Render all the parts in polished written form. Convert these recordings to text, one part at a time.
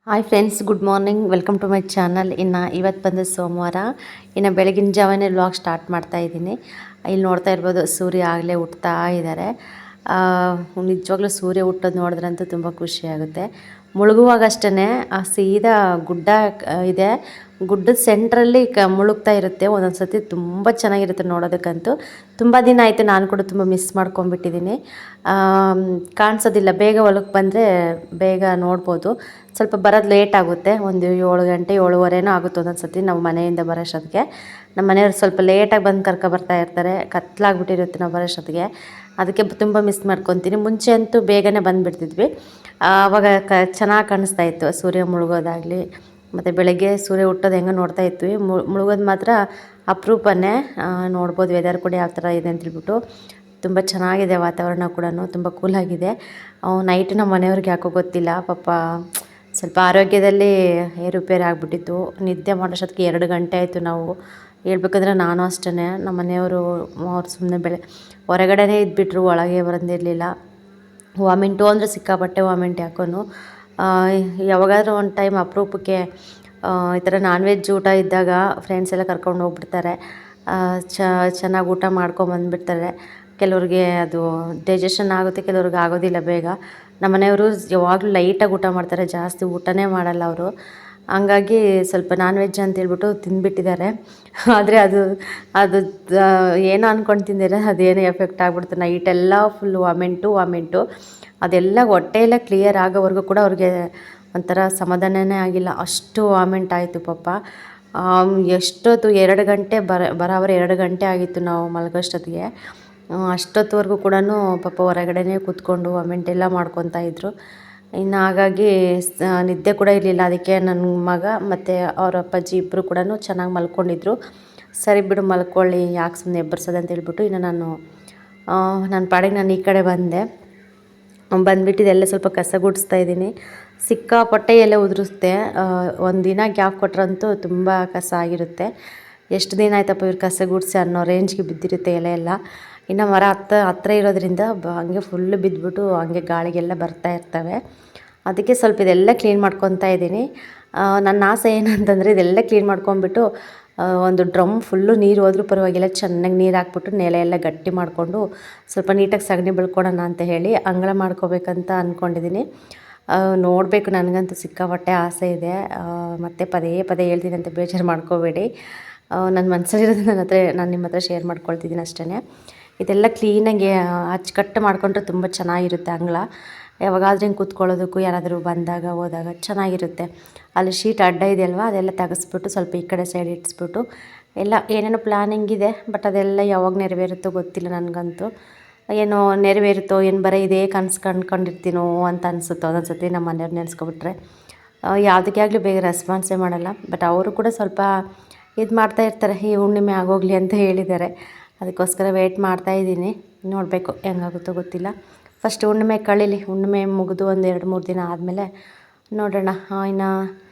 Hi friends, good morning. Welcome to my channel. ಇನ್ನು ಇವತ್ತು ಬಂದು ಸೋಮವಾರ. ಇನ್ನು ಬೆಳಗಿನ ಜಾವನೇ ವ್ಲಾಗ್ ಸ್ಟಾರ್ಟ್ ಮಾಡ್ತಾ ಇದ್ದೀನಿ. ಇಲ್ಲಿ ನೋಡ್ತಾ ಇರ್ಬೋದು, ಸೂರ್ಯ ಆಗಲೇ ಹುಟ್ತಾ ಇದ್ದಾರೆ. ನಿಜವಾಗ್ಲೂ ಸೂರ್ಯ ಹುಟ್ಟೋದು ನೋಡಿದ್ರಂತೂ ತುಂಬ ಖುಷಿಯಾಗುತ್ತೆ. ಮುಳುಗುವಾಗಷ್ಟೇ ಸೀದಾ ಗುಡ್ಡ ಇದೆ, ಗುಡ್ಡದ ಸೆಂಟ್ರಲ್ಲಿ ಮುಳುಗ್ತಾ ಇರುತ್ತೆ. ಒಂದೊಂದು ಸತಿ ತುಂಬ ಚೆನ್ನಾಗಿರುತ್ತೆ ನೋಡೋದಕ್ಕಂತೂ. ತುಂಬ ದಿನ ಆಯಿತು, ನಾನು ಕೂಡ ತುಂಬ ಮಿಸ್ ಮಾಡ್ಕೊಂಡ್ಬಿಟ್ಟಿದ್ದೀನಿ. ಕಾಣಿಸೋದಿಲ್ಲ. ಬೇಗ ಹೊಲಕ್ಕೆ ಬಂದರೆ ಬೇಗ ನೋಡ್ಬೋದು. ಸ್ವಲ್ಪ ಬರೋದು ಲೇಟ್ ಆಗುತ್ತೆ, ಒಂದು 7 ಗಂಟೆ 7:15 ಆಗುತ್ತೆ ಒಂದೊಂದು ಸತಿ ನಾವು ಮನೆಯಿಂದ ಬರೋಷ್ಟೊತ್ತಿಗೆ. ನಮ್ಮ ಮನೆಯವ್ರು ಸ್ವಲ್ಪ ಲೇಟಾಗಿ ಬಂದು ಬರ್ತಾ ಇರ್ತಾರೆ, ಕತ್ಲಾಗ್ಬಿಟ್ಟಿರುತ್ತೆ ನಾವು ಬರೋಷ್ಟೊತ್ತಿಗೆ. ಅದಕ್ಕೆ ತುಂಬ ಮಿಸ್ ಮಾಡ್ಕೊತೀನಿ. ಮುಂಚೆ ಅಂತೂ ಬೇಗನೆ ಬಂದುಬಿಡ್ತಿದ್ವಿ. ಆವಾಗ ಚೆನ್ನಾಗಿ ಕಾಣಿಸ್ತಾ ಇತ್ತು ಸೂರ್ಯ ಮುಳುಗೋದಾಗಲಿ, ಮತ್ತು ಬೆಳಗ್ಗೆ ಸೂರ್ಯ ಹುಟ್ಟೋದು ಹೆಂಗೆ ನೋಡ್ತಾ ಇದ್ವಿ. ಮುಳುಗೋದು ಮಾತ್ರ ಅಪರೂಪನೇ. ನೋಡ್ಬೋದು ವೆದರ್ ಕೂಡ ಯಾವ ಥರ ಇದೆ ಅಂತೇಳ್ಬಿಟ್ಟು. ತುಂಬ ಚೆನ್ನಾಗಿದೆ ವಾತಾವರಣ ಕೂಡ, ತುಂಬ ಕೂಲಾಗಿದೆ. ನೈಟ್ ನಮ್ಮ ಮನೆಯವ್ರಿಗೆ ಯಾಕೋ ಗೊತ್ತಿಲ್ಲ, ಪಾಪ ಸ್ವಲ್ಪ ಆರೋಗ್ಯದಲ್ಲಿ ಏರುಪೇರು ಆಗಿಬಿಟ್ಟಿತ್ತು. ನಿದ್ದೆ ಮಾಡೋಷ್ಟೊತ್ತಿಗೆ 2 ಗಂಟೆ ಆಯಿತು. ನಾವು ಹೇಳ್ಬೇಕಂದ್ರೆ ನಾನು ಅಷ್ಟೇ, ನಮ್ಮ ಮನೆಯವರು ಅವ್ರು ಸುಮ್ಮನೆ ಹೊರಗಡೆನೇ ಇದ್ಬಿಟ್ರು, ಒಳಗೆ ಬಂದಿರಲಿಲ್ಲ. ವಾಮಿಂಟು ಅಂದರೆ ಸಿಕ್ಕಾಪಟ್ಟೆ ವಾಮಿಂಟ್ ಯಾಕೋನು. ಯಾವಾಗಾದ್ರೂ ಒಂದು ಟೈಮ್ ಅಪರೂಪಕ್ಕೆ ಈ ಥರ ನಾನ್ ವೆಜ್ ಊಟ ಇದ್ದಾಗ ಫ್ರೆಂಡ್ಸ್ ಎಲ್ಲ ಕರ್ಕೊಂಡು ಹೋಗ್ಬಿಡ್ತಾರೆ. ಚೆನ್ನಾಗಿ ಊಟ ಮಾಡ್ಕೊಂಬಂದುಬಿಡ್ತಾರೆ. ಕೆಲವ್ರಿಗೆ ಅದು ಡೈಜೆಷನ್ ಆಗುತ್ತೆ, ಕೆಲವ್ರಿಗೆ ಆಗೋದಿಲ್ಲ ಬೇಗ. ನಮ್ಮ ಮನೆಯವರು ಯಾವಾಗಲೂ ಲೈಟಾಗಿ ಊಟ ಮಾಡ್ತಾರೆ, ಜಾಸ್ತಿ ಊಟನೇ ಮಾಡಲ್ಲ ಅವರು. ಹಂಗಾಗಿ ಸ್ವಲ್ಪ ನಾನ್ ವೆಜ್ ಅಂತೇಳ್ಬಿಟ್ಟು ತಿಂದುಬಿಟ್ಟಿದ್ದಾರೆ. ಆದರೆ ಅದು ಏನೋ ಅಂದ್ಕೊಂಡು ತಿಂದಿರ, ಅದೇನೋ ಎಫೆಕ್ಟ್ ಆಗಿಬಿಡ್ತು. ನೈಟೆಲ್ಲ ಫುಲ್ ವಾಮಿಂಟು. ಅದೆಲ್ಲ ಹೊಟ್ಟೆಯೆಲ್ಲ ಕ್ಲಿಯರ್ ಆಗೋವರೆಗೂ ಕೂಡ ಅವ್ರಿಗೆ ಒಂಥರ ಸಮಾಧಾನನೇ ಆಗಿಲ್ಲ, ಅಷ್ಟು ವಾಮಿಂಟ್ ಆಯಿತು ಪಾಪ. ಎಷ್ಟೊತ್ತು 2 ಗಂಟೆ ಬರೋವರೆ 2 ಗಂಟೆ ಆಗಿತ್ತು ನಾವು ಮಲಗೋಷ್ಟೊತ್ತಿಗೆ. ಅಷ್ಟೊತ್ತುವರೆಗೂ ಕೂಡ ಪಾಪ ಹೊರಗಡೆನೇ ಕೂತ್ಕೊಂಡು ವಾಮಿಂಟ್ ಎಲ್ಲ ಮಾಡ್ಕೊತಾ ಇದ್ದರು. ಇನ್ನು ಹಾಗಾಗಿ ನಿದ್ದೆ ಕೂಡ ಇರಲಿಲ್ಲ. ಅದಕ್ಕೆ ನನ್ನ ಮಗ ಮತ್ತು ಅವ್ರ ಅಪ್ಪಾಜಿ ಇಬ್ಬರು ಕೂಡ ಚೆನ್ನಾಗಿ ಮಲ್ಕೊಂಡಿದ್ರು. ಸರಿ ಬಿಡು ಮಲ್ಕೊಳ್ಳಿ, ಯಾಕೆ ಸುಮ್ಮನೆ ಎಬ್ಬರ್ಸೋದು ಅಂತ ಹೇಳ್ಬಿಟ್ಟು ಇನ್ನು ನನ್ನ ಪಾಡಿಗೆ ನಾನು ಈ ಕಡೆ ಬಂದುಬಿಟ್ಟಿದ್ದೆಲ್ಲ ಸ್ವಲ್ಪ ಕಸ ಗುಡಿಸ್ತಾ ಇದ್ದೀನಿ. ಸಿಕ್ಕಾಪಟ್ಟೆ ಎಲೆ ಉದುರಿಸುತ್ತೆ. ಒಂದು ದಿನ ಗ್ಯಾಪ್ ಕೊಟ್ರಂತೂ ತುಂಬ ಕಸ ಆಗಿರುತ್ತೆ. ಎಷ್ಟು ದಿನ ಆಯ್ತಪ್ಪ ಇವ್ರು ಕಸ ಗುಡಿಸಿ ಅನ್ನೋ ರೇಂಜ್ಗೆ ಬಿದ್ದಿರುತ್ತೆ ಎಲೆ ಎಲ್ಲ. ಇನ್ನು ಮರ ಹತ್ರ ಇರೋದ್ರಿಂದ ಹಂಗೆ ಫುಲ್ಲು ಬಿದ್ದುಬಿಟ್ಟು ಹಂಗೆ ಗಾಳಿಗೆಲ್ಲ ಬರ್ತಾ ಇರ್ತವೆ. ಅದಕ್ಕೆ ಸ್ವಲ್ಪ ಇದೆಲ್ಲ ಕ್ಲೀನ್ ಮಾಡ್ಕೊತಾ ಇದ್ದೀನಿ. ನನ್ನ ಆಸೆ ಏನಂತಂದರೆ ಇದೆಲ್ಲ ಕ್ಲೀನ್ ಮಾಡ್ಕೊಂಬಿಟ್ಟು ಒಂದು ಡ್ರಮ್ ಫುಲ್ಲು ನೀರು ಹೋದ್ರೂ ಪರವಾಗಿಲ್ಲ, ಚೆನ್ನಾಗಿ ನೀರು ಹಾಕ್ಬಿಟ್ಟು ನೆಲ ಎಲ್ಲ ಗಟ್ಟಿ ಮಾಡಿಕೊಂಡು ಸ್ವಲ್ಪ ನೀಟಾಗಿ ಸಗಣಿ ಬೆಳ್ಕೊಳೋಣ ಅಂತ ಹೇಳಿ ಅಂಗಳ ಮಾಡ್ಕೋಬೇಕಂತ ಅಂದ್ಕೊಂಡಿದ್ದೀನಿ. ನೋಡಬೇಕು, ನನಗಂತೂ ಸಿಕ್ಕಾಪಟ್ಟೆ ಆಸೆ ಇದೆ. ಮತ್ತು ಪದೇ ಹೇಳ್ತೀನಿ ಅಂತ ಬೇಜಾರು ಮಾಡ್ಕೋಬೇಡಿ. ನನ್ನ ಮನಸ್ಸಲ್ಲಿರೋದು ನಾನು ನಿಮ್ಮ ಹತ್ರ ಶೇರ್ ಮಾಡ್ಕೊಳ್ತಿದ್ದೀನಿ ಅಷ್ಟೇ. ಇದೆಲ್ಲ ಕ್ಲೀನಾಗಿ ಅಚ್ಚುಕಟ್ಟು ಮಾಡಿಕೊಂಡ್ರೆ ತುಂಬ ಚೆನ್ನಾಗಿರುತ್ತೆ ಅಂಗಳ. ಯಾವಾಗಾದ್ರೂ ಹಿಂಗೆ ಕೂತ್ಕೊಳ್ಳೋದಕ್ಕೂ ಯಾರಾದರೂ ಬಂದಾಗ ಹೋದಾಗ ಚೆನ್ನಾಗಿರುತ್ತೆ. ಅಲ್ಲಿ ಶೀಟ್ ಅಡ್ಡ ಇದೆಯಲ್ವ, ಅದೆಲ್ಲ ತೆಗೆಸ್ಬಿಟ್ಟು ಸ್ವಲ್ಪ ಈ ಕಡೆ ಸೈಡ್ ಇಟ್ಸ್ಬಿಟ್ಟು ಎಲ್ಲ ಏನೇನೋ ಪ್ಲ್ಯಾನಿಂಗ್ ಇದೆ. ಬಟ್ ಅದೆಲ್ಲ ಯಾವಾಗ ನೆರವೇರುತ್ತೋ ಗೊತ್ತಿಲ್ಲ ನನಗಂತೂ. ಏನೋ ನೆರವೇರುತ್ತೋ ಏನು ಬರೀ ಇದೇ ಕನಸು ಕಂಡ್ಕೊಂಡಿರ್ತೀನೋ ಅಂತ ಅನಿಸುತ್ತೋ ಒಂದೊಂದು ಸತಿ ನಮ್ಮ ಮನೆಯವ್ರು ನೆನೆಸ್ಕೊಬಿಟ್ರೆ. ಯಾವುದಕ್ಕೆ ಆಗಲಿ ಬೇಗ ರೆಸ್ಪಾನ್ಸೇ ಮಾಡಲ್ಲ. ಬಟ್ ಅವರು ಕೂಡ ಸ್ವಲ್ಪ ಇದು ಮಾಡ್ತಾಯಿರ್ತಾರೆ, ಈ ಹುಣ್ಣಿಮೆ ಆಗೋಗಲಿ ಅಂತ ಹೇಳಿದ್ದಾರೆ. ಅದಕ್ಕೋಸ್ಕರ ವೆಯ್ಟ್ ಮಾಡ್ತಾಯಿದ್ದೀನಿ. ನೋಡಬೇಕು ಹೆಂಗಾಗುತ್ತೋ ಗೊತ್ತಿಲ್ಲ. ಫಸ್ಟ್ ಹುಣ್ಣಿಮೆ ಕಳೀಲಿ, ಹುಣ್ಣಿಮೆ ಮುಗಿದು ಒಂದು 2-3 ದಿನ ಆದಮೇಲೆ ನೋಡೋಣ. ಇನ್ನು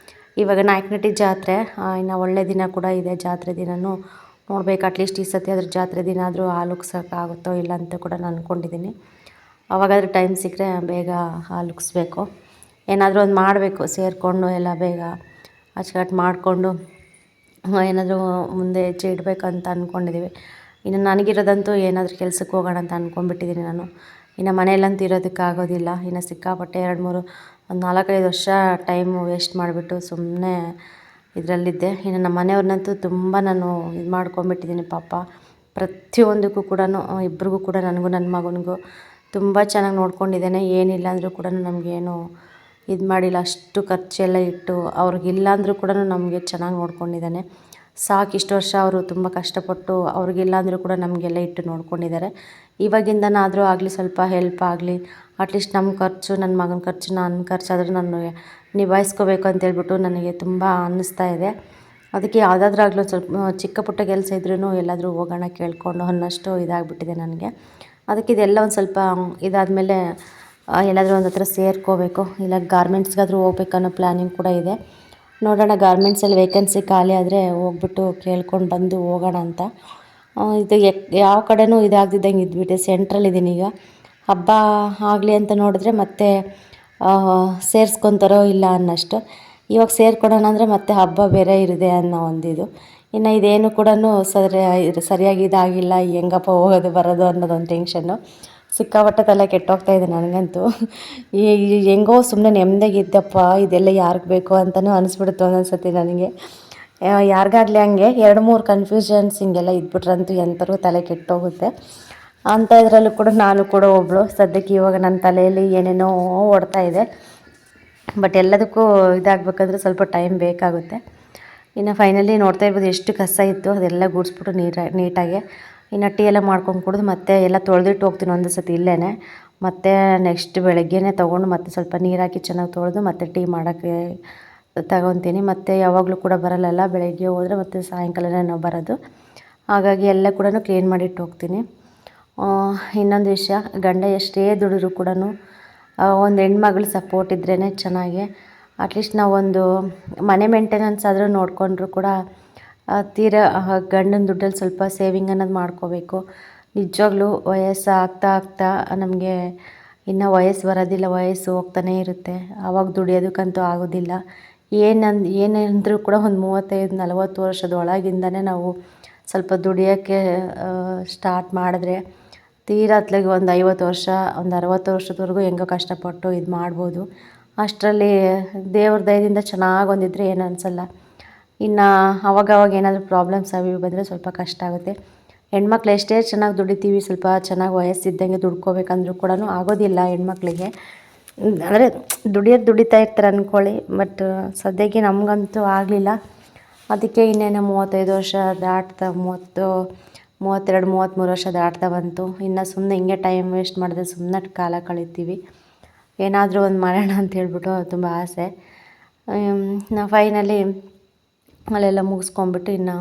ಇವಾಗ ನಾಯಕನಹಟ್ಟಿ ಜಾತ್ರೆ, ಇನ್ನು ಒಳ್ಳೆ ದಿನ ಕೂಡ ಇದೆ. ಜಾತ್ರೆ ದಿನವೂ ನೋಡಬೇಕು. ಅಟ್ಲೀಸ್ಟ್ ಈ ಸತಿ ಅದ್ರ ಜಾತ್ರೆ ದಿನ ಆದರೂ ಹಾಲು ಉಗ್ಸೋಕ್ಕಾಗುತ್ತೋ ಇಲ್ಲ ಅಂತ ಕೂಡ ನಾನು ಅಂದ್ಕೊಂಡಿದ್ದೀನಿ. ಅವಾಗಾದರೂ ಟೈಮ್ ಸಿಕ್ಕರೆ ಬೇಗ ಹಾಲು ಉಗ್ಸ್ಬೇಕು. ಏನಾದರೂ ಒಂದು ಮಾಡಬೇಕು ಸೇರಿಕೊಂಡು, ಎಲ್ಲ ಬೇಗ ಅಚ್ಚುಕಟ್ಟು ಮಾಡಿಕೊಂಡು ಏನಾದರೂ ಮುಂದೆ ಹೆಜ್ಜೆ ಇಡಬೇಕಂತ ಅಂದ್ಕೊಂಡಿದ್ದೀವಿ. ಇನ್ನು ನನಗಿರೋದಂತೂ ಏನಾದರೂ ಕೆಲ್ಸಕ್ಕೆ ಹೋಗೋಣ ಅಂತ ಅಂದ್ಕೊಂಡ್ಬಿಟ್ಟಿದ್ದೀನಿ ನಾನು. ಇನ್ನು ಮನೆಯಲ್ಲಂತೂ ಇರೋದಕ್ಕಾಗೋದಿಲ್ಲ. ಇನ್ನು ಸಿಕ್ಕಾಪಟ್ಟೆ 4-5 ವರ್ಷ ಟೈಮು ವೇಸ್ಟ್ ಮಾಡಿಬಿಟ್ಟು ಸುಮ್ಮನೆ ಇದರಲ್ಲಿದ್ದೆ. ಇನ್ನು ನಮ್ಮ ಮನೆಯವ್ರನ್ನಂತೂ ತುಂಬ ನಾನು ಇದು ಮಾಡ್ಕೊಂಬಿಟ್ಟಿದ್ದೀನಿ ಪಾಪ. ಪ್ರತಿಯೊಂದಕ್ಕೂ ಕೂಡ ಇಬ್ರಿಗೂ ಕೂಡ, ನನಗೂ ನನ್ನ ಮಗನಿಗೂ ತುಂಬ ಚೆನ್ನಾಗಿ ನೋಡ್ಕೊಂಡಿದ್ದಾನೆ. ಏನಿಲ್ಲ ಅಂದರೂ ಕೂಡ ನಮಗೇನು ಇದು ಮಾಡಿಲ್ಲ. ಅಷ್ಟು ಖರ್ಚೆಲ್ಲ ಇಟ್ಟು ಅವ್ರಿಗಿಲ್ಲ ಅಂದರೂ ಕೂಡ ನಮಗೆ ಚೆನ್ನಾಗಿ ನೋಡ್ಕೊಂಡಿದ್ದಾನೆ. ಸಾಕು, ಇಷ್ಟು ವರ್ಷ ಅವರು ತುಂಬ ಕಷ್ಟಪಟ್ಟು ಅವ್ರಿಗಿಲ್ಲ ಅಂದರೂ ಕೂಡ ನಮಗೆಲ್ಲ ಇಟ್ಟು ನೋಡ್ಕೊಂಡಿದ್ದಾರೆ. ಇವಾಗಿಂದನಾದರೂ ಆಗಲಿ ಸ್ವಲ್ಪ ಹೆಲ್ಪ್ ಆಗಲಿ, ಅಟ್ಲೀಸ್ಟ್ ನಮ್ಮ ಖರ್ಚು, ನನ್ನ ಮಗನ ಖರ್ಚು, ನನ್ನ ಖರ್ಚಾದರೂ ನಾನು ನಿಭಾಯಿಸ್ಕೋಬೇಕು ಅಂತೇಳ್ಬಿಟ್ಟು ನನಗೆ ತುಂಬ ಅನ್ನಿಸ್ತಾ ಇದೆ. ಅದಕ್ಕೆ ಯಾವುದಾದ್ರೂ ಆಗಲಿ ಸ್ವಲ್ಪ ಚಿಕ್ಕ ಪುಟ್ಟ ಕೆಲಸ ಇದ್ರೂ ಎಲ್ಲಾದರೂ ಹೋಗೋಣ ಕೇಳಿಕೊಂಡು ಅನ್ನೋಷ್ಟು ಇದಾಗಿಬಿಟ್ಟಿದೆ ನನಗೆ. ಅದಕ್ಕೆ ಇದೆಲ್ಲ ಒಂದು ಸ್ವಲ್ಪ ಇದಾದಮೇಲೆ ಎಲ್ಲಾದರೂ ಒಂದು ಹತ್ರ ಸೇರ್ಕೋಬೇಕು, ಇಲ್ಲ ಗಾರ್ಮೆಂಟ್ಸ್ಗಾದರೂ ಹೋಗ್ಬೇಕನ್ನೋ ಪ್ಲ್ಯಾನಿಂಗ್ ಕೂಡ ಇದೆ. ನೋಡೋಣ, ಗಾರ್ಮೆಂಟ್ಸಲ್ಲಿ ವೇಕೆನ್ಸಿ ಖಾಲಿ ಆದರೆ ಹೋಗ್ಬಿಟ್ಟು ಕೇಳ್ಕೊಂಡು ಬಂದು ಹೋಗೋಣ ಅಂತ. ಇದು ಯಾವ ಕಡೆನೂ ಇದಾಗ್ದಿದ್ದಂಗೆ ಇದ್ಬಿಟ್ಟೆ. ಸೆಂಟ್ರಲ್ ಇದ್ದೀನಿ ಈಗ. ಹಬ್ಬ ಆಗಲಿ ಅಂತ ನೋಡಿದ್ರೆ ಮತ್ತೆ ಸೇರಿಸ್ಕೊತಾರೋ ಇಲ್ಲ ಅನ್ನೋಷ್ಟು. ಇವಾಗ ಸೇರ್ಕೊಳೋಣ ಅಂದರೆ ಮತ್ತೆ ಹಬ್ಬ ಬೇರೆ ಇದೆ ಅನ್ನೋ ಒಂದಿದು. ಇನ್ನು ಇದೇನು ಕೂಡ ಸರಿಯಾಗಿ ಇದಾಗಿಲ್ಲ, ಹೆಂಗಪ್ಪ ಹೋಗೋದು ಬರೋದು ಅನ್ನೋದೊಂದು ಟೆನ್ಷನ್ನು. ಸಿಕ್ಕಾಪಟ್ಟೆ ತಲೆ ಕೆಟ್ಟೋಗ್ತಾಯಿದೆ ನನಗಂತೂ. ಈ ಹೆಂಗೋ ಸುಮ್ಮನೆ ನೆಮ್ಮದಿಯಾಗಿದ್ದಪ್ಪ, ಇದೆಲ್ಲ ಯಾರಿಗೆ ಬೇಕು ಅಂತಲೂ ಅನಿಸ್ಬಿಡುತ್ತೆ ಒಂದೊಂದು ಸತಿ ನನಗೆ. ಯಾರಿಗಾಗಲಿ ಹಂಗೆ 2-3 ಕನ್ಫ್ಯೂಷನ್ಸ್ ಹಿಂಗೆಲ್ಲ ಇದ್ಬಿಟ್ರಂತೂ ಎಂಥವ್ರಿಗೂ ತಲೆ ಕೆಟ್ಟೋಗುತ್ತೆ. ಅಂಥ ಇದರಲ್ಲೂ ಕೂಡ ನಾನು ಕೂಡ ಒಬ್ಬಳು. ಸದ್ಯಕ್ಕೆ ಇವಾಗ ನನ್ನ ತಲೆಯಲ್ಲಿ ಏನೇನೋ ಓಡ್ತಾ ಇದೆ. ಬಟ್ ಎಲ್ಲದಕ್ಕೂ ಇದಾಗಬೇಕಂದ್ರೆ ಸ್ವಲ್ಪ ಟೈಮ್ ಬೇಕಾಗುತ್ತೆ. ಇನ್ನು ಫೈನಲಿ ನೋಡ್ತಾ ಇರ್ಬೋದು ಎಷ್ಟು ಕಸ ಇತ್ತು ಅದೆಲ್ಲ ಗುಡಿಸ್ಬಿಟ್ಟು ನೀಟಾಗಿ ಇನ್ನು ಟೀ ಎಲ್ಲ ಮಾಡ್ಕೊಂಡು ಕುಡಿದು ಮತ್ತೆ ಎಲ್ಲ ತೊಳೆದಿಟ್ಟು ಹೋಗ್ತೀನಿ ಒಂದು ಸತಿ ಇಲ್ಲೇ. ಮತ್ತು ನೆಕ್ಸ್ಟ್ ಬೆಳಗ್ಗೆನೇ ತೊಗೊಂಡು ಮತ್ತೆ ಸ್ವಲ್ಪ ನೀರು ಹಾಕಿ ಚೆನ್ನಾಗಿ ತೊಳೆದು ಮತ್ತೆ ಟೀ ಮಾಡೋಕ್ಕೆ ತಗೊತೀನಿ. ಮತ್ತು ಯಾವಾಗಲೂ ಕೂಡ ಬರಲ್ಲಲ್ಲ, ಬೆಳಗ್ಗೆ ಹೋದರೆ ಮತ್ತು ಸಾಯಂಕಾಲನೇ ನಾವು ಬರೋದು. ಹಾಗಾಗಿ ಎಲ್ಲ ಕೂಡ ಕ್ಲೀನ್ ಮಾಡಿಟ್ಟು ಹೋಗ್ತೀನಿ. ಇನ್ನೊಂದು ವಿಷಯ, ಗಂಡ ಎಷ್ಟೇ ದುಡಿದ್ರು ಕೂಡ ಒಂದು ಹೆಣ್ಮಗಳು ಸಪೋರ್ಟ್ ಇದ್ರೇ ಚೆನ್ನಾಗಿ. ಅಟ್ಲೀಸ್ಟ್ ನಾವೊಂದು ಮನೆ ಮೇಂಟೆನೆನ್ಸ್ ಆದರೂ ನೋಡಿಕೊಂಡ್ರು ಕೂಡ ತೀರಾ ಗಂಡನ ದುಡ್ಡಲ್ಲಿ ಸ್ವಲ್ಪ ಸೇವಿಂಗ್ ಅನ್ನೋದು ಮಾಡ್ಕೋಬೇಕು. ನಿಜವಾಗ್ಲೂ ವಯಸ್ಸು ಆಗ್ತಾ ನಮಗೆ ಇನ್ನು ವಯಸ್ಸು ಬರೋದಿಲ್ಲ, ವಯಸ್ಸು ಹೋಗ್ತಾನೇ ಇರುತ್ತೆ. ಆವಾಗ ದುಡಿಯೋದಕ್ಕಂತೂ ಆಗೋದಿಲ್ಲ. ಏನಂದರೂ ಕೂಡ ಒಂದು 35-40 ವರ್ಷದ ಒಳಗಿಂದನೇ ನಾವು ಸ್ವಲ್ಪ ದುಡಿಯೋಕ್ಕೆ ಸ್ಟಾರ್ಟ್ ಮಾಡಿದ್ರೆ ತೀರಾ ಅತ್ಲಾಗೆ ಒಂದು 50 ವರ್ಷ, ಒಂದು 60 ವರ್ಷದವರೆಗೂ ಹೆಂಗೋ ಕಷ್ಟಪಟ್ಟು ಇದು ಮಾಡ್ಬೋದು. ಅಷ್ಟರಲ್ಲಿ ದೇವ್ರ ದಯದಿಂದ ಚೆನ್ನಾಗಿ ಒಂದಿದ್ರೆ ಏನು ಅನಿಸಲ್ಲ. ಇನ್ನು ಅವಾಗವಾಗ ಏನಾದರೂ ಪ್ರಾಬ್ಲಮ್ಸ್ ಅವು ಬಂದರೆ ಸ್ವಲ್ಪ ಕಷ್ಟ ಆಗುತ್ತೆ. ಹೆಣ್ಮಕ್ಳು ಎಷ್ಟೇ ಚೆನ್ನಾಗಿ ದುಡಿತೀವಿ, ಸ್ವಲ್ಪ ಚೆನ್ನಾಗಿ ವಯಸ್ಸಿದ್ದಂಗೆ ದುಡ್ಕೋಬೇಕಂದ್ರೂ ಕೂಡ ಆಗೋದಿಲ್ಲ ಹೆಣ್ಮಕ್ಳಿಗೆ. ಅಂದರೆ ದುಡಿತಾ ಇರ್ತಾರೆ ಅಂದ್ಕೊಳ್ಳಿ. ಬಟ್ ಸದ್ಯಕ್ಕೆ ನಮಗಂತೂ ಆಗಲಿಲ್ಲ. ಅದಕ್ಕೆ ಇನ್ನೇನು 35 ವರ್ಷ ದಾಟ್ತಾ 32-33 ವರ್ಷ ದಾಟ್ತಾ ಬಂತು. ಇನ್ನು ಸುಮ್ಮನೆ ಹಿಂಗೆ ಟೈಮ್ ವೇಸ್ಟ್ ಮಾಡಿದ್ರೆ ಸುಮ್ಮನೆ ಕಾಲ ಕಳಿತೀವಿ. ಏನಾದರೂ ಒಂದು ಮಾಡೋಣ ಅಂತ ಹೇಳ್ಬಿಟ್ಟು ತುಂಬ ಆಸೆ. ನಾವು ಫೈನಲಿ ಅಲ್ಲೆಲ್ಲ ಮುಗಿಸ್ಕೊಂಬಿಟ್ಟು ಇನ್ನು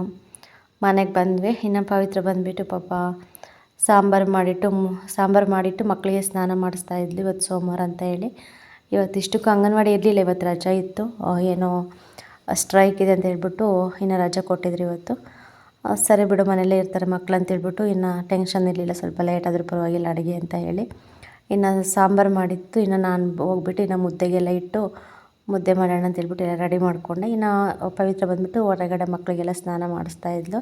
ಮನೆಗೆ ಬಂದ್ವಿ. ಇನ್ನು ಪವಿತ್ರ ಬಂದುಬಿಟ್ಟು ಪಾಪ ಸಾಂಬಾರು ಮಾಡಿಟ್ಟು ಮಕ್ಕಳಿಗೆ ಸ್ನಾನ ಮಾಡಿಸ್ತಾಯಿದ್ಲು. ಇವತ್ತು ಸೋಮವಾರ ಅಂತ ಹೇಳಿ ಇವತ್ತಿಷ್ಟಕ್ಕೂ ಅಂಗನವಾಡಿ ಇರಲಿಲ್ಲ, ಇವತ್ತು ರಜೆ ಇತ್ತು. ಏನೋ ಸ್ಟ್ರೈಕ್ ಇದೆ ಅಂತ ಹೇಳ್ಬಿಟ್ಟು ಇನ್ನು ರಜೆ ಕೊಟ್ಟಿದ್ರು ಇವತ್ತು. ಸರಿ ಬಿಡು, ಮನೇಲೇ ಇರ್ತಾರೆ ಮಕ್ಕಳು ಅಂತೇಳ್ಬಿಟ್ಟು ಇನ್ನು ಟೆನ್ಷನ್ ಇರಲಿಲ್ಲ, ಸ್ವಲ್ಪ ಲೇಟ್ ಆದರೂ ಪರವಾಗಿಲ್ಲ ಅಡುಗೆ ಅಂತ ಹೇಳಿ ಇನ್ನು ಸಾಂಬಾರು ಮಾಡಿತ್ತು. ಇನ್ನು ನಾನು ಹೋಗ್ಬಿಟ್ಟು ಇನ್ನು ಮುದ್ದೆಗೆಲ್ಲ ಇಟ್ಟು ಮುದ್ದೆ ಮಾಡೋಣ ಅಂತೇಳ್ಬಿಟ್ಟು ಎಲ್ಲ ರೆಡಿ ಮಾಡಿಕೊಂಡೆ. ಇನ್ನು ಪವಿತ್ರ ಬಂದುಬಿಟ್ಟು ಹೊರಗಡೆ ಮಕ್ಕಳಿಗೆಲ್ಲ ಸ್ನಾನ ಮಾಡಿಸ್ತಾಯಿದ್ಲು.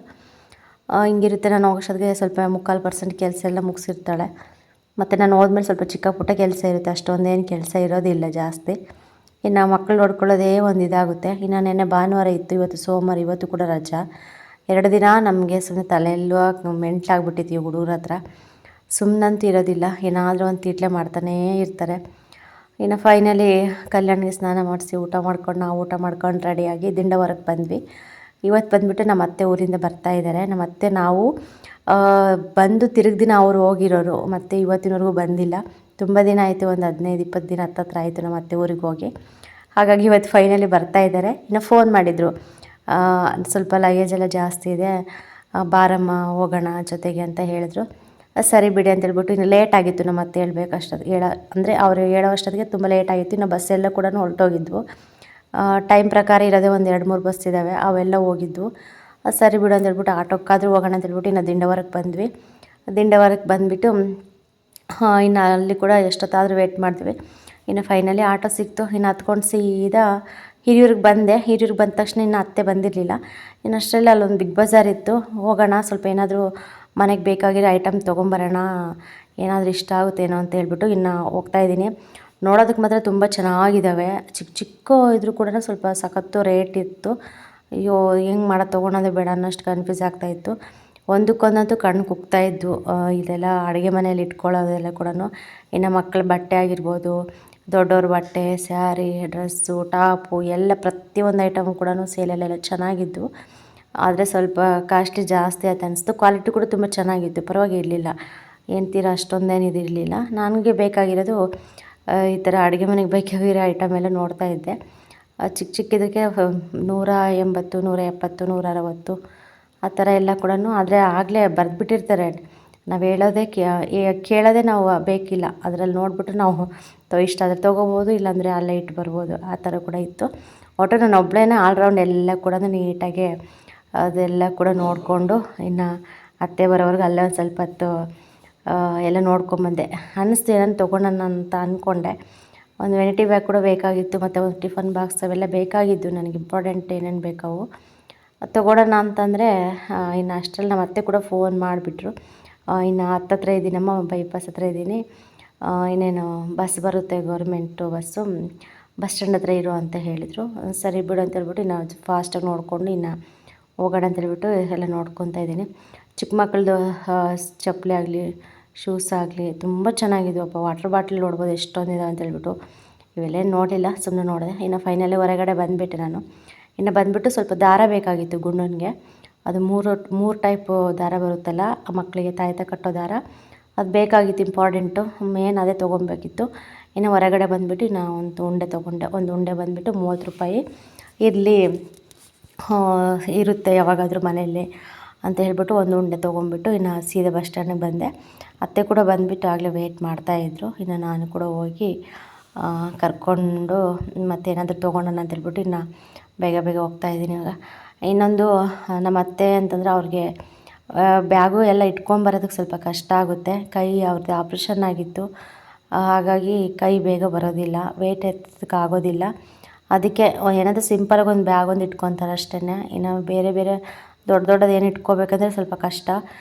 ಹಿಂಗಿರುತ್ತೆ, ನಾನು ಹೋಗೋಷ್ಟೊತ್ತಿಗೆ ಸ್ವಲ್ಪ 3/4% ಕೆಲಸ ಎಲ್ಲ ಮುಗಿಸಿರ್ತಾಳೆ. ಮತ್ತು ನಾನು ಹೋದ್ಮೇಲೆ ಸ್ವಲ್ಪ ಚಿಕ್ಕ ಪುಟ್ಟ ಕೆಲಸ ಇರುತ್ತೆ, ಅಷ್ಟೊಂದೇನು ಕೆಲಸ ಇರೋದಿಲ್ಲ ಜಾಸ್ತಿ. ಇನ್ನು ಮಕ್ಕಳು ನೋಡ್ಕೊಳ್ಳೋದೇ ಒಂದು ಇದಾಗುತ್ತೆ. ಇನ್ನು ನೆನ್ನೆ ಭಾನುವಾರ ಇತ್ತು, ಇವತ್ತು ಸೋಮವಾರ, ಇವತ್ತು ಕೂಡ ರಜಾ. 2 ದಿನ ನಮಗೆ ಸುಮ್ಮನೆ ತಲೆಯೆಲ್ಲೂ ಮೆಂಟ್ಲಾಗ್ಬಿಟ್ಟಿದ್ದೀವಿ ಹುಡುಗರ ಹತ್ರ. ಸುಮ್ಮನಂತೂ ಇರೋದಿಲ್ಲ, ಏನಾದರೂ ಒಂದು ತೀಟ್ಲೆ ಮಾಡ್ತಾನೇ ಇರ್ತಾರೆ. ಇನ್ನು ಫೈನಲಿ ಕಲ್ಯಾಣಿಗೆ ಸ್ನಾನ ಮಾಡಿಸಿ ಊಟ ಮಾಡ್ಕೊಂಡು ನಾವು ಊಟ ಮಾಡ್ಕೊಂಡು ರೆಡಿಯಾಗಿ ದಿಂಡವರಕ್ಕೆ ಬಂದ್ವಿ. ಇವತ್ತು ಬಂದುಬಿಟ್ಟು ನಮ್ಮ ಅತ್ತೆ ಊರಿಂದ ಬರ್ತಾಯಿದ್ದಾರೆ. ನಮ್ಮ ಅತ್ತೆ ನಾವು ಬಂದು ತಿರುಗಿ ದಿನ ಅವರು ಹೋಗಿರೋರು, ಮತ್ತು ಇವತ್ತಿನವರೆಗೂ ಬಂದಿಲ್ಲ. ತುಂಬ ದಿನ ಆಯಿತು, ಒಂದು 15-20 ದಿನ ಹತ್ತತ್ರ ಆಯಿತು ನಮ್ಮ ಅತ್ತೆ ಊರಿಗೆ ಹೋಗಿ. ಹಾಗಾಗಿ ಇವತ್ತು ಫೈನಲಿ ಬರ್ತಾಯಿದ್ದಾರೆ. ಇನ್ನು ಫೋನ್ ಮಾಡಿದರು, ಸ್ವಲ್ಪ ಲಗೇಜ್ ಎಲ್ಲ ಜಾಸ್ತಿ ಇದೆ, ಬಾರಮ್ಮ ಹೋಗೋಣ ಜೊತೆಗೆ ಅಂತ ಹೇಳಿದ್ರು. ಸರಿ ಬಿಡಿ ಅಂತೇಳ್ಬಿಟ್ಟು ಇನ್ನು ಲೇಟ್ ಆಗಿತ್ತು ನಮ್ಮ ಅತ್ತೆ ಅಂದರೆ ಅವರು ಹೇಳೋ ಅಷ್ಟೊತ್ತಿಗೆ ತುಂಬ ಲೇಟ್ ಆಗಿತ್ತು. ಇನ್ನು ಬಸ್ಸೆಲ್ಲ ಕೂಡ ಹೊರಟೋಗಿದ್ವು. ಟೈಮ್ ಪ್ರಕಾರ ಇರೋದೇ ಒಂದು 2-3 ಬಸ್ ಇದ್ದಾವೆ, ಅವೆಲ್ಲ ಹೋಗಿದ್ವು. ಸರಿ ಬಿಡು ಅಂತೇಳ್ಬಿಟ್ಟು ಆಟೋಕ್ಕಾದರೂ ಹೋಗೋಣ ಅಂತೇಳ್ಬಿಟ್ಟು ಇನ್ನು ದಿಂಡವರಕ್ಕೆ ಬಂದ್ವಿ. ದಿಂಡವರಕ್ಕೆ ಬಂದುಬಿಟ್ಟು ಇನ್ನು ಅಲ್ಲಿ ಕೂಡ ಎಷ್ಟೊತ್ತಾದರೂ ವೇಟ್ ಮಾಡ್ತೀವಿ. ಇನ್ನು ಫೈನಲಿ ಆಟೋ ಸಿಕ್ತು. ಇನ್ನು ಹತ್ಕೊಂಡು ಸೀದಾ ಹಿರಿಯೂರಿಗೆ ಬಂದೆ. ಹಿರಿಯೂರಿಗೆ ಬಂದ ತಕ್ಷಣ ಇನ್ನು ಅತ್ತೆ ಬಂದಿರಲಿಲ್ಲ. ಇನ್ನು ಅಷ್ಟರಲ್ಲಿ ಅಲ್ಲೊಂದು ಬಿಗ್ ಬಜಾರ್ ಇತ್ತು, ಹೋಗೋಣ ಸ್ವಲ್ಪ ಏನಾದರೂ ಮನೆಗೆ ಬೇಕಾಗಿರೋ ಐಟಮ್ ತೊಗೊಂಬರೋಣ, ಏನಾದರೂ ಇಷ್ಟ ಆಗುತ್ತೇನೋ ಅಂತ ಹೇಳ್ಬಿಟ್ಟು ಇನ್ನು ಹೋಗ್ತಾಯಿದ್ದೀನಿ. ನೋಡೋದಕ್ಕೆ ಮಾತ್ರ ತುಂಬ ಚೆನ್ನಾಗಿದ್ದಾವೆ, ಚಿಕ್ಕ ಇದ್ರೂ ಕೂಡ ಸ್ವಲ್ಪ ಸಖತ್ತು ರೇಟ್ ಇತ್ತು. ಅಯ್ಯೋ ಹೆಂಗೆ ಮಾಡೋದು, ತೊಗೊಳೋದೇ ಬೇಡ ಅನ್ನೋಷ್ಟು ಕನ್ಫ್ಯೂಸ್ ಆಗ್ತಾಯಿತ್ತು. ಒಂದಕ್ಕೊಂದಂತೂ ಕಣ್ಣು ಕುಗ್ತಾಯಿದ್ವು. ಇದೆಲ್ಲ ಅಡುಗೆ ಮನೇಲಿ ಇಟ್ಕೊಳ್ಳೋದೆಲ್ಲ ಕೂಡ. ಇನ್ನು ಮಕ್ಕಳ ಬಟ್ಟೆ ಆಗಿರ್ಬೋದು, ದೊಡ್ಡವ್ರ ಬಟ್ಟೆ, ಸ್ಯಾರಿ, ಡ್ರೆಸ್ಸು, ಟಾಪು ಎಲ್ಲ ಪ್ರತಿಯೊಂದು ಐಟಮು ಕೂಡ ಸೇಲಲ್ಲೆಲ್ಲ ಚೆನ್ನಾಗಿದ್ದು. ಆದರೆ ಸ್ವಲ್ಪ ಕಾಸ್ಟ್ಲಿ ಜಾಸ್ತಿ ಆಯ್ತು ಅನಿಸ್ತು. ಕ್ವಾಲಿಟಿ ಕೂಡ ತುಂಬ ಚೆನ್ನಾಗಿತ್ತು, ಪರವಾಗಿರಲಿಲ್ಲ, ಏನು ತೀರ ಅಷ್ಟೊಂದೇನು ಇದಿರಲಿಲ್ಲ. ನನಗೆ ಬೇಕಾಗಿರೋದು ಈ ಥರ ಅಡುಗೆ ಮನೆಗೆ ಬೇಕಾಗಿರೋ ಐಟಮ್ ಎಲ್ಲ ನೋಡ್ತಾ ಇದ್ದೆ. ಚಿಕ್ಕದಕ್ಕೆ 180, 170, 160 ಆ ಥರ ಎಲ್ಲ ಕೂಡ. ಆದರೆ ಆಗಲೇ ಬರೆದ್ಬಿಟ್ಟಿರ್ತಾರೆ, ನಾವು ಹೇಳೋದೇ ಕೇಳೋದೇ ನಾವು ಬೇಕಿಲ್ಲ, ಅದರಲ್ಲಿ ನೋಡಿಬಿಟ್ಟು ನಾವು ಇಷ್ಟ ಆದರೆ ತೊಗೋಬೋದು, ಇಲ್ಲಾಂದರೆ ಅಲ್ಲೇ ಇಟ್ಟು ಬರ್ಬೋದು, ಆ ಥರ ಕೂಡ ಇತ್ತು. ಒಟ್ಟು ನಾನು ಒಬ್ಬಳೇನೆ ಆಲ್ರೌಂಡ್ ಎಲ್ಲ ಕೂಡ ನೀಟಾಗಿ ಅದೆಲ್ಲ ಕೂಡ ನೋಡಿಕೊಂಡು ಇನ್ನು ಅತ್ತೆ ಬರೋವರೆಗೂ ಅಲ್ಲೇ ಒಂದು ಸ್ವಲ್ಪ ಹೊತ್ತು ಎಲ್ಲ ನೋಡ್ಕೊಂಬಂದೆ. ಅನ್ನಿಸ್ತು ಏನೋ ತೊಗೊಳೋಣ ಅಂತ ಅಂದ್ಕೊಂಡೆ. ಒಂದು ವೆನಿಟಿ ಬ್ಯಾಗ್ ಕೂಡ ಬೇಕಾಗಿತ್ತು, ಮತ್ತು ಒಂದು ಟಿಫನ್ ಬಾಕ್ಸ್ ಅವೆಲ್ಲ ಬೇಕಾಗಿದ್ದು ನನಗೆ, ಇಂಪಾರ್ಟೆಂಟ್ ಏನೇನು ಬೇಕವು ಅದು ತೊಗೊಳೋಣ ಅಂತಂದರೆ ಇನ್ನು ಅಷ್ಟರಲ್ಲಿ ನಮ್ಮ ಅತ್ತೆ ಕೂಡ ಫೋನ್ ಮಾಡಿಬಿಟ್ರು. ಇನ್ನು ಹತ್ತತ್ರ ಇದ್ದೀನಮ್ಮ, ಬೈಪಾಸ್ ಹತ್ರ ಇದ್ದೀನಿ, ಇನ್ನೇನು ಬಸ್ ಬರುತ್ತೆ, ಗೌರ್ಮೆಂಟು ಬಸ್ಸು, ಬಸ್ ಸ್ಟ್ಯಾಂಡ್ ಹತ್ರ ಇರು ಅಂತ ಹೇಳಿದರು. ಸರಿ ಬಿಡು ಅಂತ ಹೇಳ್ಬಿಟ್ಟು ಇನ್ನು ಫಾಸ್ಟಾಗಿ ನೋಡಿಕೊಂಡು ಇನ್ನು ಹೋಗೋಣ ಅಂತ ಹೇಳ್ಬಿಟ್ಟು ಎಲ್ಲ ನೋಡ್ಕೊತಾ ಇದ್ದೀನಿ. ಚಿಕ್ಕ ಮಕ್ಕಳದು ಚಪ್ಪಲಿ ಆಗಲಿ, ಶೂಸ್ ಆಗಲಿ ತುಂಬ ಚೆನ್ನಾಗಿದ್ವಪ್ಪ. ವಾಟರ್ ಬಾಟ್ಲ್ ನೋಡ್ಬೋದು ಎಷ್ಟೊಂದಿದೆ ಅಂತ ಹೇಳ್ಬಿಟ್ಟು, ಇವೆಲ್ಲ ನೋಡಲಿಲ್ಲ, ಸುಮ್ಮನೆ ನೋಡಿದೆ. ಇನ್ನು ಫೈನಲಿ ಹೊರಗಡೆ ಬಂದುಬಿಟ್ಟೆ ನಾನು. ಇನ್ನು ಬಂದುಬಿಟ್ಟು ಸ್ವಲ್ಪ ದಾರ ಬೇಕಾಗಿತ್ತು ಗುಂಡನಿಗೆ. ಅದು ಮೂರು ಟೈಪು ದಾರ ಬರುತ್ತಲ್ಲ ಮಕ್ಕಳಿಗೆ ತಾಯ್ತ ಕಟ್ಟೋ ದಾರ, ಅದು ಬೇಕಾಗಿತ್ತು, ಇಂಪಾರ್ಟೆಂಟು, ಮೇನ್ ಅದೇ ತೊಗೊಬೇಕಿತ್ತು. ಇನ್ನು ಹೊರಗಡೆ ಬಂದುಬಿಟ್ಟು ಇನ್ನು ಒಂದು ಉಂಡೆ ತೊಗೊಂಡೆ. ಒಂದು ಉಂಡೆ ಬಂದುಬಿಟ್ಟು 30 ರೂಪಾಯಿ, ಇರಲಿ ಇರುತ್ತೆ ಯಾವಾಗಾದರೂ ಮನೆಯಲ್ಲಿ ಅಂತ ಹೇಳ್ಬಿಟ್ಟು ಒಂದು ಉಂಡೆ ತೊಗೊಂಡ್ಬಿಟ್ಟು ಇನ್ನು ಸೀದಾ ಬಸ್ ಸ್ಟ್ಯಾಂಡಿಗೆ ಬಂದೆ. ಅತ್ತೆ ಕೂಡ ಬಂದುಬಿಟ್ಟು ಆಗಲೇ ವೆಯ್ಟ್ ಮಾಡ್ತಾಯಿದ್ರು. ಇನ್ನು ನಾನು ಕೂಡ ಹೋಗಿ ಕರ್ಕೊಂಡು ಮತ್ತೇನಾದರೂ ತೊಗೊಳೋಣ ಅಂತೇಳ್ಬಿಟ್ಟು ಇನ್ನು ಬೇಗ ಬೇಗ ಹೋಗ್ತಾಯಿದ್ದೀನಿ. ಇವಾಗ ಇನ್ನೊಂದು ನಮ್ಮ ಅತ್ತೆ ಅಂತಂದರೆ ಅವ್ರಿಗೆ ಬ್ಯಾಗು ಎಲ್ಲ ಇಟ್ಕೊಂಬರೋದಕ್ಕೆ ಸ್ವಲ್ಪ ಕಷ್ಟ ಆಗುತ್ತೆ. ಕೈ ಅವ್ರದ್ದು ಆಪ್ರೇಷನ್ ಆಗಿತ್ತು, ಹಾಗಾಗಿ ಕೈ ಬೇಗ ಬರೋದಿಲ್ಲ, ವೆಯ್ಟ್ ಎತ್ತೋದಕ್ಕೆ ಆಗೋದಿಲ್ಲ. ಅದಕ್ಕೆ ಏನಾದರೂ ಸಿಂಪಲಾಗಿ ಒಂದು ಬ್ಯಾಗ್ ಒಂದು ಇಟ್ಕೊತಾರೆ ಅಷ್ಟೇ. ಇನ್ನು ಬೇರೆ ಬೇರೆ ದೊಡ್ಡದು ಏನು ಇಟ್ಕೋಬೇಕಂದ್ರೆ ಸ್ವಲ್ಪ ಕಷ್ಟ.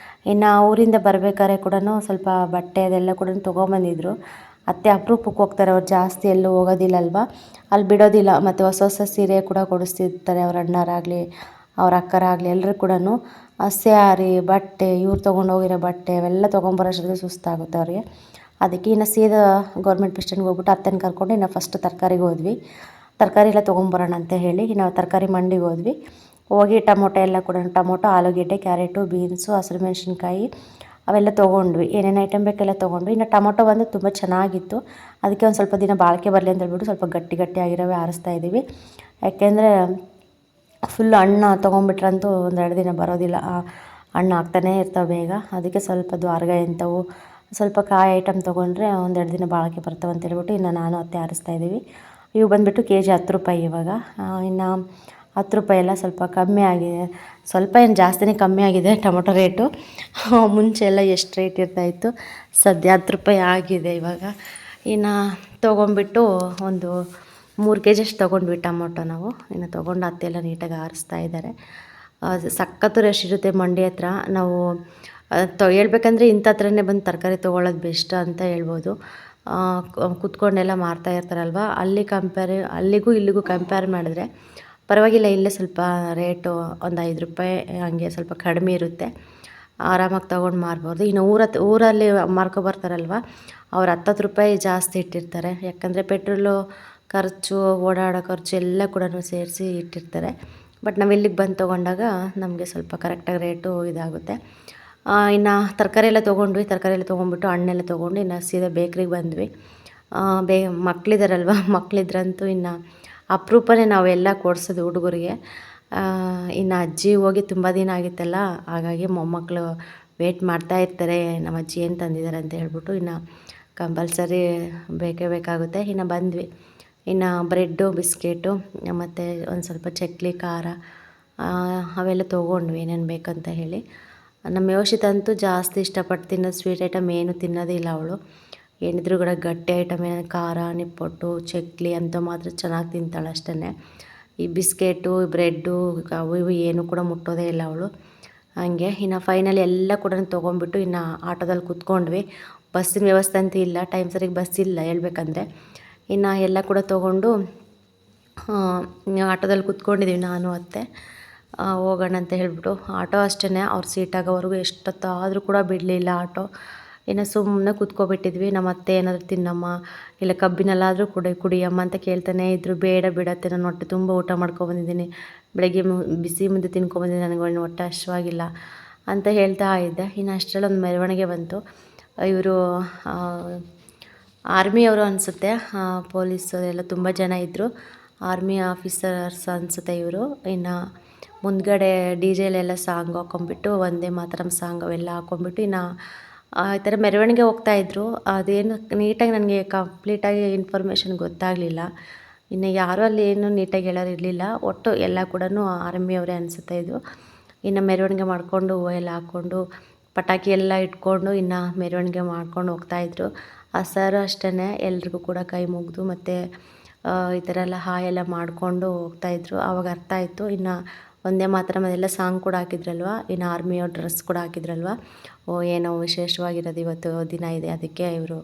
ಇನ್ನು ಊರಿಂದ ಬರಬೇಕಾದ್ರೆ ಕೂಡ ಸ್ವಲ್ಪ ಬಟ್ಟೆ ಅದೆಲ್ಲ ಕೂಡ ತೊಗೊಂಬಂದಿದ್ರು. ಅತ್ತೆ ಅಪರೂಪಕ್ಕೆ ಹೋಗ್ತಾರೆ, ಅವ್ರು ಜಾಸ್ತಿ ಎಲ್ಲೂ ಹೋಗೋದಿಲ್ಲ ಅಲ್ವಾ, ಅಲ್ಲಿ ಬಿಡೋದಿಲ್ಲ. ಮತ್ತು ಹೊಸ ಹೊಸ ಸೀರೆ ಕೂಡ ಕೊಡಿಸ್ತಿರ್ತಾರೆ, ಅವ್ರ ಅಣ್ಣರಾಗಲಿ ಅವ್ರ ಅಕ್ಕರಾಗಲಿ ಎಲ್ಲರೂ ಕೂಡ. ಸ್ಯಾರಿ, ಬಟ್ಟೆ, ಇವ್ರು ತೊಗೊಂಡೋಗಿರೋ ಬಟ್ಟೆ ಅವೆಲ್ಲ ತೊಗೊಂಬರೋಷ್ಟೊತ್ತಿಗೆ ಸುಸ್ತಾಗುತ್ತೆ ಅವ್ರಿಗೆ. ಅದಕ್ಕೆ ಇನ್ನು ಸೀದಾ ಗೌರ್ಮೆಂಟ್ ಬಸ್ ಸ್ಟ್ಯಾಂಡ್ಗೆ ಹೋಗ್ಬಿಟ್ಟು ಅತ್ತೆನ ಕರ್ಕೊಂಡು ಇನ್ನು ಫಸ್ಟ್ ತರಕಾರಿಗೆ ಹೋದ್ವಿ. ತರಕಾರಿ ಎಲ್ಲ ತೊಗೊಂಬರೋಣ ಅಂತ ಹೇಳಿ ನಾವು ತರಕಾರಿ ಮಂಡಿಗೆ ಹೋದ್ವಿ. ಹೋಗಿ ಟೊಮೊಟೊ ಎಲ್ಲ ಕೂಡ, ಟೊಮೊಟೊ, ಆಲೂಗೆಡ್ಡೆ, ಕ್ಯಾರೆಟು, ಬೀನ್ಸು, ಹಸಿರು ಮೆಣಸಿನ್ಕಾಯಿ ಅವೆಲ್ಲ ತೊಗೊಂಡ್ವಿ. ಏನೇನು ಐಟಮ್ ಬೇಕೆಲ್ಲ ತೊಗೊಂಡ್ವಿ. ಇನ್ನು ಟೊಮೊಟೊ ಬಂದು ತುಂಬ ಚೆನ್ನಾಗಿತ್ತು, ಅದಕ್ಕೆ ಒಂದು ಸ್ವಲ್ಪ ದಿನ ಬಾಳಿಕೆ ಬರಲಿ ಅಂತ ಹೇಳ್ಬಿಟ್ಟು ಸ್ವಲ್ಪ ಗಟ್ಟಿ ಆಗಿರೋವೇ ಆರಿಸ್ತಾ ಇದ್ದೀವಿ. ಯಾಕೆಂದರೆ ಫುಲ್ ಹಣ್ಣು ತೊಗೊಂಬಿಟ್ರಂತೂ 1-2 ದಿನ ಬರೋದಿಲ್ಲ, ಹಣ್ಣು ಆಗ್ತಾನೇ ಇರ್ತವೆ ಬೇಗ. ಅದಕ್ಕೆ ಸ್ವಲ್ಪ ದ್ವಾರಗಾಯಿ ಅಂಥವು ಸ್ವಲ್ಪ ಕಾಯಿ ಐಟಮ್ ತೊಗೊಂಡ್ರೆ 1-2 ದಿನ ಬಾಳಿಕೆ ಬರ್ತವೆ ಅಂತ ಹೇಳ್ಬಿಟ್ಟು ಇನ್ನು ನಾನು ಅತ್ತೆ ಆರಿಸ್ತಾ ಇದ್ದೀವಿ. ಇವು ಬಂದುಬಿಟ್ಟು ಕೆಜಿ 10 ರೂಪಾಯಿ ಇವಾಗ. ಇನ್ನು 10 ರೂಪಾಯಿ ಎಲ್ಲ ಸ್ವಲ್ಪ ಕಮ್ಮಿ ಆಗಿದೆ, ಸ್ವಲ್ಪ ಏನು ಜಾಸ್ತಿನೇ ಕಮ್ಮಿ ಆಗಿದೆ ಟೊಮೊಟೊ ರೇಟು. ಮುಂಚೆ ಎಲ್ಲ ಎಷ್ಟು ರೇಟ್ ಇರ್ತಾಯಿತ್ತು, ಸದ್ಯ 10 ರೂಪಾಯಿ ಆಗಿದೆ ಇವಾಗ. ಇನ್ನು ತೊಗೊಂಬಿಟ್ಟು ಒಂದು 3 ಕೆ ಜಿ ಅಷ್ಟು ತೊಗೊಂಡ್ವಿ ಟೊಮೊಟೊ ನಾವು. ಇನ್ನು ತೊಗೊಂಡು ಅತ್ತೆ ಎಲ್ಲ ನೀಟಾಗಿ ಆರಿಸ್ತಾ ಇದ್ದಾರೆ. ಸಖತ್ತು ರಶ್ ಇರುತ್ತೆ ಮಂಡಿ ಹತ್ರ. ನಾವು ಹೇಳ್ಬೇಕಂದ್ರೆ ಇಂಥ ಹತ್ರನೇ ಬಂದು ತರಕಾರಿ ತೊಗೊಳ್ಳೋದು ಬೆಸ್ಟ್ ಅಂತ ಹೇಳ್ಬೋದು. ಕೂತ್ಕೊಂಡೆಲ್ಲ ಮಾರ್ತಾ ಇರ್ತಾರಲ್ವ, ಅಲ್ಲಿಗೂ ಇಲ್ಲಿಗೂ ಕಂಪೇರ್ ಮಾಡಿದ್ರೆ ಪರವಾಗಿಲ್ಲ. ಇಲ್ಲೇ ಸ್ವಲ್ಪ ರೇಟು ಒಂದು 5 ರೂಪಾಯಿ ಹಾಗೆ ಸ್ವಲ್ಪ ಕಡಿಮೆ ಇರುತ್ತೆ, ಆರಾಮಾಗಿ ತೊಗೊಂಡು ಮಾರ್ಬೋದು. ಇನ್ನು ಊರಲ್ಲಿ ಮಾರ್ಕೊಬರ್ತಾರಲ್ವ, ಅವ್ರು 10 ರೂಪಾಯಿ ಜಾಸ್ತಿ ಇಟ್ಟಿರ್ತಾರೆ. ಯಾಕಂದರೆ ಪೆಟ್ರೋಲು ಖರ್ಚು, ಓಡಾಡೋ ಖರ್ಚು ಎಲ್ಲ ಕೂಡ ಸೇರಿಸಿ ಇಟ್ಟಿರ್ತಾರೆ. ಬಟ್ ನಾವು ಇಲ್ಲಿಗೆ ಬಂದು ತೊಗೊಂಡಾಗ ನಮಗೆ ಸ್ವಲ್ಪ ಕರೆಕ್ಟಾಗಿ ರೇಟು ಇದಾಗುತ್ತೆ. ಇನ್ನು ತರಕಾರಿ ಎಲ್ಲ ತೊಗೊಂಡ್ಬಿಟ್ಟು ಹಣ್ಣೆಲ್ಲ ತೊಗೊಂಡು ಇನ್ನು ಸೀದಾ ಬೇಕ್ರಿಗೆ ಬಂದ್ವಿ. ಮಕ್ಕಳಿದಾರಲ್ವ, ಮಕ್ಕಳಿದ್ರಂತೂ ಇನ್ನು ಅಪರೂಪನೇ ನಾವೆಲ್ಲ ಕೊಡಿಸೋದು ಹುಡುಗರಿಗೆ. ಇನ್ನು ಅಜ್ಜಿ ಹೋಗಿ ತುಂಬ ದಿನ ಆಗಿತ್ತಲ್ಲ, ಹಾಗಾಗಿ ಮೊಮ್ಮಕ್ಕಳು ವೆಯ್ಟ್ ಮಾಡ್ತಾ ಇರ್ತಾರೆ, ನಮ್ಮ ಅಜ್ಜಿ ಏನು ತಂದಿದ್ದಾರೆ ಅಂತ ಹೇಳ್ಬಿಟ್ಟು ಇನ್ನು ಕಂಪಲ್ಸರಿ ಬೇಕೇ ಬೇಕಾಗುತ್ತೆ. ಇನ್ನು ಬಂದ್ವಿ. ಇನ್ನು ಬ್ರೆಡ್ಡು, ಬಿಸ್ಕೆಟು ಮತ್ತು ಒಂದು ಸ್ವಲ್ಪ ಚಕ್ಲಿ, ಖಾರ ಅವೆಲ್ಲ ತೊಗೊಂಡ್ವಿ ಏನೇನು ಬೇಕಂತ ಹೇಳಿ. ನಮ್ಮ ಯೋಷಿತ್ ಅಂತೂ ಜಾಸ್ತಿ ಇಷ್ಟಪಟ್ಟು ತಿನ್ನೋದು ಸ್ವೀಟ್ ಐಟಮ್ ಏನು ತಿನ್ನೋದೇ ಇಲ್ಲ ಅವಳು. ಏನಿದ್ರು ಕೂಡ ಗಟ್ಟಿ ಐಟಮ್, ಏನಾದ್ರು ಖಾರ, ನಿಪ್ಪಟ್ಟು, ಚಕ್ಲಿ ಅಂತ ಮಾತ್ರ ಚೆನ್ನಾಗಿ ತಿಂತಾಳೆ ಅಷ್ಟೇ. ಈ ಬಿಸ್ಕೆಟು, ಬ್ರೆಡ್ಡು ಅವು ಇವು ಏನು ಕೂಡ ಮುಟ್ಟೋದೇ ಇಲ್ಲ ಅವಳು. ಹಾಗೆ ಇನ್ನು ಫೈನಲಿ ಎಲ್ಲ ಕೂಡ ತೊಗೊಂಡ್ಬಿಟ್ಟು ಇನ್ನು ಆಟೋದಲ್ಲಿ ಕೂತ್ಕೊಂಡ್ವಿ. ಬಸ್ಸಿನ ವ್ಯವಸ್ಥೆ ಅಂತೂ ಇಲ್ಲ, ಟೈಮ್ ಸರಿಗೆ ಬಸ್ ಇಲ್ಲ ಹೇಳ್ಬೇಕಂದ್ರೆ. ಇನ್ನು ಎಲ್ಲ ಕೂಡ ತೊಗೊಂಡು ಆಟೋದಲ್ಲಿ ಕೂತ್ಕೊಂಡಿದ್ದೀವಿ ನಾನು ಅತ್ತೆ. ಹೋಗೋಣ ಅಂತ ಹೇಳ್ಬಿಟ್ಟು ಆಟೋ ಅಷ್ಟೇ, ಅವ್ರ ಸೀಟ್ ಆಗೋವರೆಗೂ ಎಷ್ಟೊತ್ತಾದರೂ ಕೂಡ ಬಿಡಲಿಲ್ಲ ಆಟೋ. ಇನ್ನು ಸುಮ್ಮನೆ ಕೂತ್ಕೊಬಿಟ್ಟಿದ್ವಿ. ನಮ್ಮ ಅತ್ತೆ ಏನಾದರೂ ತಿನ್ನಮ್ಮ, ಇಲ್ಲ ಕಬ್ಬಿನಲ್ಲಾದರೂ ಕುಡಿಯಮ್ಮ ಅಂತ ಕೇಳ್ತಾನೆ ಇದ್ರು. ಬೇಡ ಬಿಡತ್ತೆ, ನಾನು ಹೊಟ್ಟೆ ತುಂಬ ಊಟ ಮಾಡ್ಕೊಬಂದಿದ್ದೀನಿ, ಬೆಳಗ್ಗೆ ಬಿಸಿ ಮುದ್ದೆ ತಿನ್ಕೊಬಂದಿದ್ದೀನಿ, ನನಗೆ ಹೊಟ್ಟೆ ಹಶ್ವಾಗಿಲ್ಲ ಅಂತ ಹೇಳ್ತಾ ಇದ್ದೆ. ಇನ್ನು ಅಷ್ಟರಲ್ಲಿ ಒಂದು ಮೆರವಣಿಗೆ ಬಂತು. ಇವರು ಆರ್ಮಿಯವರು ಅನಿಸುತ್ತೆ, ಪೊಲೀಸು ಎಲ್ಲ ತುಂಬ ಜನ ಇದ್ದರು, ಆರ್ಮಿ ಆಫೀಸರ್ಸ್ ಅನಿಸುತ್ತೆ ಇವರು. ಇನ್ನು ಮುಂದ್ಗಡೆ ಡಿಜೆಲೆಲ್ಲ ಸಾಂಗ್ ಹಾಕ್ಕೊಂಬಿಟ್ಟು, ವಂದೇ ಮಾತರಂ ಸಾಂಗ್ ಅವೆಲ್ಲ ಹಾಕ್ಕೊಂಬಿಟ್ಟು ಇನ್ನು ಈ ಥರ ಮೆರವಣಿಗೆ ಹೋಗ್ತಾಯಿದ್ರು. ಅದೇನು ನೀಟಾಗಿ ನನಗೆ ಕಂಪ್ಲೀಟಾಗಿ ಇನ್ಫಾರ್ಮೇಷನ್ ಗೊತ್ತಾಗಲಿಲ್ಲ. ಇನ್ನು ಯಾರೂ ಅಲ್ಲಿ ಏನು ನೀಟಾಗಿ ಹೇಳೋರು ಇರಲಿಲ್ಲ. ಒಟ್ಟು ಎಲ್ಲ ಕೂಡ ಆರ್ಮಿಯವರೇ ಅನಿಸುತ್ತೆ ಇದು. ಇನ್ನು ಮೆರವಣಿಗೆ ಮಾಡಿಕೊಂಡು ಹೂವು ಎಲ್ಲ ಹಾಕ್ಕೊಂಡು ಪಟಾಕಿ ಎಲ್ಲ ಇಟ್ಕೊಂಡು ಇನ್ನು ಮೆರವಣಿಗೆ ಮಾಡ್ಕೊಂಡು ಹೋಗ್ತಾಯಿದ್ರು. ಆ ಸರ್ ಅಷ್ಟೇ ಎಲ್ರಿಗೂ ಕೂಡ ಕೈ ಮುಗಿದು ಮತ್ತು ಈ ಥರ ಎಲ್ಲ ಹಾಯ್ ಎಲ್ಲ ಮಾಡಿಕೊಂಡು ಹೋಗ್ತಾಯಿದ್ರು. ಆವಾಗ ಅರ್ಥ ಆಯಿತು. ಇನ್ನು ಒಂದೇ ಮಾತ್ರ ಅದೆಲ್ಲ ಸಾಂಗ್ ಕೂಡ ಹಾಕಿದ್ರಲ್ವ, ಇನ್ನು ಆರ್ಮಿಯವ್ರ ಡ್ರೆಸ್ ಕೂಡ ಹಾಕಿದ್ರಲ್ವ, ಏನೋ ವಿಶೇಷವಾಗಿರೋದು ಇವತ್ತು ದಿನ ಇದೆ, ಅದಕ್ಕೆ ಇವರು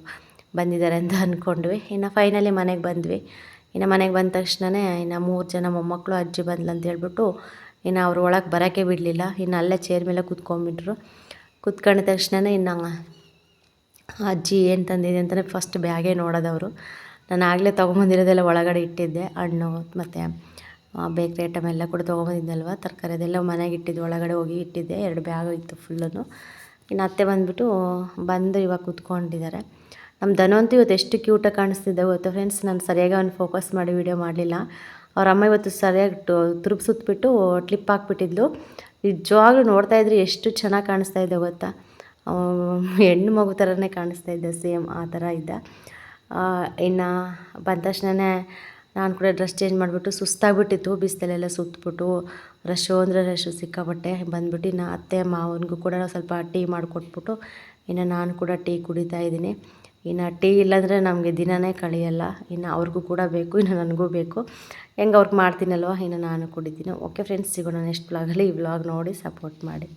ಬಂದಿದ್ದಾರೆ ಅಂತ ಅಂದ್ಕೊಂಡ್ವಿ. ಇನ್ನು ಫೈನಲಿ ಮನೆಗೆ ಬಂದ್ವಿ. ಇನ್ನು ಮನೆಗೆ ಬಂದ ತಕ್ಷಣವೇ ಇನ್ನು 3 ಜನ ಮೊಮ್ಮಕ್ಕಳು ಅಜ್ಜಿ ಬಂದ್ಲು ಅಂತ ಹೇಳ್ಬಿಟ್ಟು ಇನ್ನು ಅವ್ರು ಒಳಗೆ ಬರೋಕ್ಕೆ ಬಿಡಲಿಲ್ಲ. ಇನ್ನು ಅಲ್ಲೇ ಚೇರ್ ಮೇಲೆ ಕೂತ್ಕೊಂಡ್ಬಿಟ್ರು. ಕೂತ್ಕೊಂಡ ತಕ್ಷಣ ಇನ್ನು ಅಜ್ಜಿ ಏನು ತಂದಿದೆ ಅಂತಲೇ ಫಸ್ಟ್ ಬ್ಯಾಗೇ ನೋಡೋದವರು. ನಾನು ಆಗಲೇ ತೊಗೊಂಬಂದಿರೋದೆಲ್ಲ ಒಳಗಡೆ ಇಟ್ಟಿದ್ದೆ, ಹಣ್ಣು ಮತ್ತು ಬೇಕ್ರಿ ಐಟಮ್ ಎಲ್ಲ ಕೂಡ ತೊಗೊಂಬಂದಿದ್ದಲ್ವ, ತರಕಾರಿ ಅದೆಲ್ಲ ಮನೆಗೆ ಇಟ್ಟಿದ್ದು, ಒಳಗಡೆ ಹೋಗಿ ಇಟ್ಟಿದ್ದೆ. 2 ಬ್ಯಾಗ್ ಇತ್ತು ಫುಲ್ಲೂ. ಇನ್ನು ಅತ್ತೆ ಬಂದುಬಿಟ್ಟು ಇವಾಗ ಕೂತ್ಕೊಂಡಿದ್ದಾರೆ. ನಮ್ಮ ಧನವಂತೂ ಇವತ್ತು ಎಷ್ಟು ಕ್ಯೂಟಾಗಿ ಕಾಣಿಸ್ತಿದ್ದೆ ಗೊತ್ತಾ ಫ್ರೆಂಡ್ಸ್. ನಾನು ಸರಿಯಾಗಿ ಅವ್ನು ಫೋಕಸ್ ಮಾಡಿ ವೀಡಿಯೋ ಮಾಡಲಿಲ್ಲ. ಅವ್ರ ಅಮ್ಮ ಇವತ್ತು ಸರಿಯಾಗಿ ತುರುಬ್ಸುತ್ಬಿಟ್ಟು ಕ್ಲಿಪ್ ಹಾಕ್ಬಿಟ್ಟಿದ್ಲು. ನಿಜವಾಗ್ಲೂ ನೋಡ್ತಾಯಿದ್ರೆ ಎಷ್ಟು ಚೆನ್ನಾಗಿ ಕಾಣಿಸ್ತಾ ಇದ್ದೆ ಗೊತ್ತಾ. ಹೆಣ್ಣು ಮಗು ಥರನೇ ಕಾಣಿಸ್ತಾ ಇದ್ದೆ, ಸೇಮ್ ಆ ಥರ ಇದ್ದ. ಇನ್ನು ಬಂದ ತಕ್ಷಣವೇ ನಾನು ಕೂಡ ಡ್ರೆಸ್ ಚೇಂಜ್ ಮಾಡಿಬಿಟ್ಟು ಸುಸ್ತಾಗ್ಬಿಟ್ಟಿತ್ತು, ಬಿಸಿಲೆಲ್ಲ ಸುತ್ತಬಿಟ್ಟು ರಶ್ಶು ಅಂದರೆ ರಶ್ಶು ಸಿಕ್ಕಾಪಟ್ಟೆ. ಬಂದುಬಿಟ್ಟು ಇನ್ನು ಅತ್ತೆ ಮಾವನಿಗೂ ಕೂಡ ಸ್ವಲ್ಪ ಟೀ ಮಾಡಿಕೊಟ್ಬಿಟ್ಟು ಇನ್ನು ನಾನು ಕೂಡ ಟೀ ಕುಡಿತಾ ಇದ್ದೀನಿ. ಇನ್ನು ಟೀ ಇಲ್ಲಾಂದರೆ ನಮಗೆ ದಿನವೇ ಕಳೆಯಲ್ಲ. ಇನ್ನು ಅವ್ರಿಗೂ ಕೂಡ ಬೇಕು, ಇನ್ನು ನನಗೂ ಬೇಕು. ಹೆಂಗೆ ಅವ್ರಿಗೆ ಮಾಡ್ತೀನಲ್ವ, ಇನ್ನು ನಾನು ಕುಡಿತೀನಿ. ಓಕೆ ಫ್ರೆಂಡ್ಸ್, ಸಿಗೋಣ ನೆಕ್ಸ್ಟ್ ವ್ಲಾಗಲ್ಲಿ. ಈ ವ್ಲಾಗ್ ನೋಡಿ ಸಪೋರ್ಟ್ ಮಾಡಿ.